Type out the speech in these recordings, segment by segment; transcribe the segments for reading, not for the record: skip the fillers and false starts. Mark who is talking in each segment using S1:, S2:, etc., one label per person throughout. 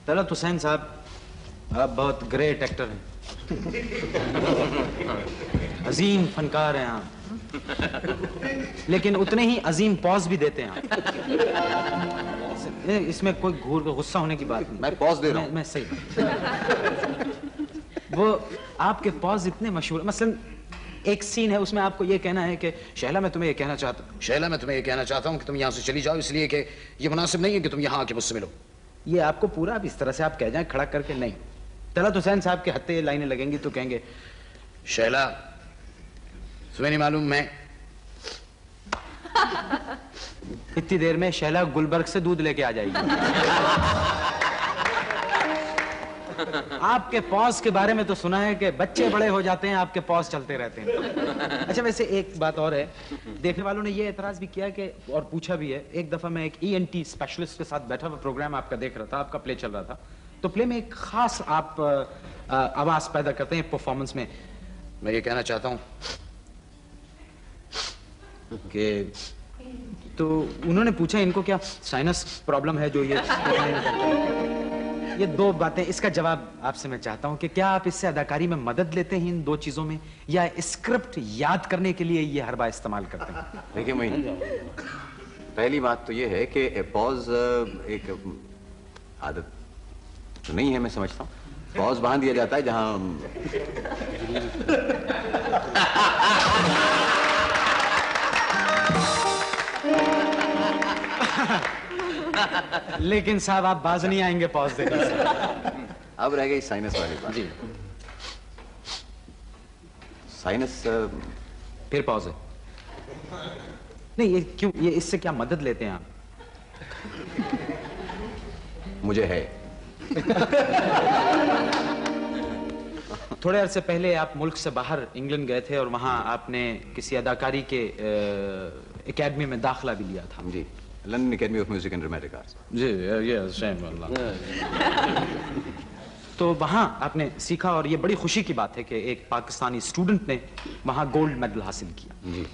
S1: तलत हुसैन साहब, आप बहुत ग्रेट एक्टर हैं, अजीम फनकार हैं आप, लेकिन उतने ही अजीम पॉज भी देते हैं आप। इसमें कोई गुस्सा होने की बात नहीं।
S2: मैं पॉज दे रहा हूं।
S1: मैं सही वो आपके पॉज इतने मशहूर, मसलन एक सीन है उसमें आपको ये कहना है कि शैला मैं तुम्हें ये कहना चाहता हूं कि तुम यहां से चली जाओ, इसलिए कि ये मुनासिब नहीं है कि तुम यहां आके मुझसे मिलो। ये आपको पूरा अब इस तरह से आप कह जाएं खड़ा करके नहीं। तलत हुसैन साहब के हत्ते ये लाइनें लगेंगी तो कहेंगे शैला तुम्हें नहीं मालूम मैं इतनी देर में शैला गुलबर्ग से दूध लेके आ जाएगी। आपके पॉज के बारे में तो सुना है कि बच्चे बड़े हो जाते हैं, आपके पॉज चलते रहते हैं। अच्छा वैसे एक बात और है, देखने वालों ने ये एतराज भी किया कि और पूछा भी है, एक दफा मैं एक ENT स्पेशलिस्ट के साथ बैठा हुआ प्रोग्राम आपका देख रहा था, आपका प्ले चल रहा था, तो प्ले में एक खास आप आवाज पैदा करते हैं परफॉर्मेंस में। मैं ये कहना चाहता हूं कि तो उन्होंने पूछा इनको क्या साइनस प्रॉब्लम है जो ये दो बातें, इसका जवाब आपसे मैं चाहता हूं कि क्या आप इससे अदाकारी में मदद लेते हैं इन दो चीजों में, या स्क्रिप्ट याद करने के लिए ये हरबा इस्तेमाल करते हैं?
S2: देखिए मोइन, पहली बात तो ये है कि पॉज एक आदत तो नहीं है, मैं समझता हूँ। पॉज वहां दिया जाता है जहां
S1: लेकिन साहब आप बाज नहीं आएंगे पॉज देने से।
S2: अब रह गई साइनस वाली बात।
S1: जी
S2: साइनस
S1: फिर पॉज है नहीं, ये क्यों, ये इससे क्या मदद लेते हैं आप?
S2: मुझे है।
S1: थोड़े अरसे पहले आप मुल्क से बाहर इंग्लैंड गए थे और वहां आपने किसी अदाकारी के एकेडमी में दाखिला भी लिया था।
S2: जी, London academy of music and dramatic arts.
S1: जी ये सेम वाला। तो वहां आपने सीखा और ये बड़ी खुशी की बात है कि एक पाकिस्तानी स्टूडेंट ने वहां गोल्ड मेडल हासिल किया।
S2: जी।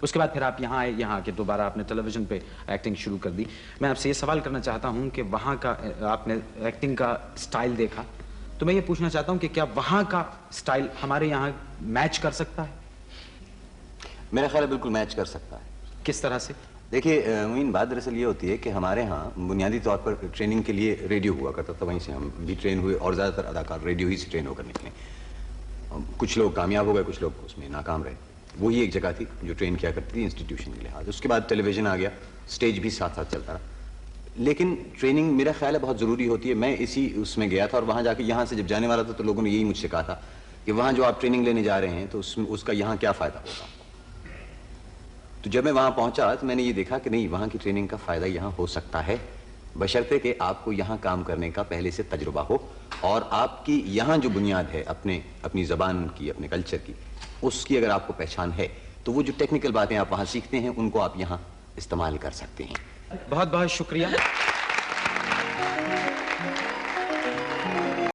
S1: उसके बाद फिर आप यहाँ आए, यहाँ आके दोबारा आपने टेलीविजन पे एक्टिंग शुरू कर दी। मैं आपसे ये सवाल करना चाहता हूँ कि वहाँ का आपने एक्टिंग का स्टाइल देखा, तो मैं ये पूछना चाहता हूँ कि क्या वहाँ का स्टाइल हमारे यहाँ मैच कर सकता है?
S2: मेरा ख्याल है बिल्कुल मैच कर सकता है।
S1: किस तरह से?
S2: देखिए मोइन, बात दरअसल ये होती है कि हमारे यहाँ बुनियादी तौर पर ट्रेनिंग के लिए रेडियो हुआ करता था, वहीं से हम भी ट्रेन हुए और ज़्यादातर अदाकार रेडियो ही से ट्रेन होकर निकले। कुछ लोग कामयाब हो गए, कुछ लोग उसमें नाकाम रहे। वही एक जगह थी जो ट्रेन किया करती थी इंस्टीट्यूशन के लिहाज। उसके बाद टेलीविजन आ गया, स्टेज भी साथ साथ चलता रहा। लेकिन ट्रेनिंग मेरा ख्याल है बहुत ज़रूरी होती है। मैं इसी उसमें गया था और वहाँ जाके यहाँ से जब जाने वाला था तो लोगों ने यही मुझसे कहा था कि वहाँ जो आप ट्रेनिंग लेने जा रहे हैं तो उसका यहाँ क्या फ़ायदा होगा। तो जब मैं वहाँ पहुँचा तो मैंने ये देखा कि नहीं, वहाँ की ट्रेनिंग का फ़ायदा यहाँ हो सकता है, बशर्ते कि आपको यहाँ काम करने का पहले से तजुर्बा हो और आपकी यहाँ जो बुनियाद है अपनी ज़बान की, अपने कल्चर की, उसकी अगर आपको पहचान है तो वो जो टेक्निकल बातें आप वहाँ सीखते हैं उनको आप यहाँ इस्तेमाल कर सकते हैं।
S1: बहुत बहुत शुक्रिया।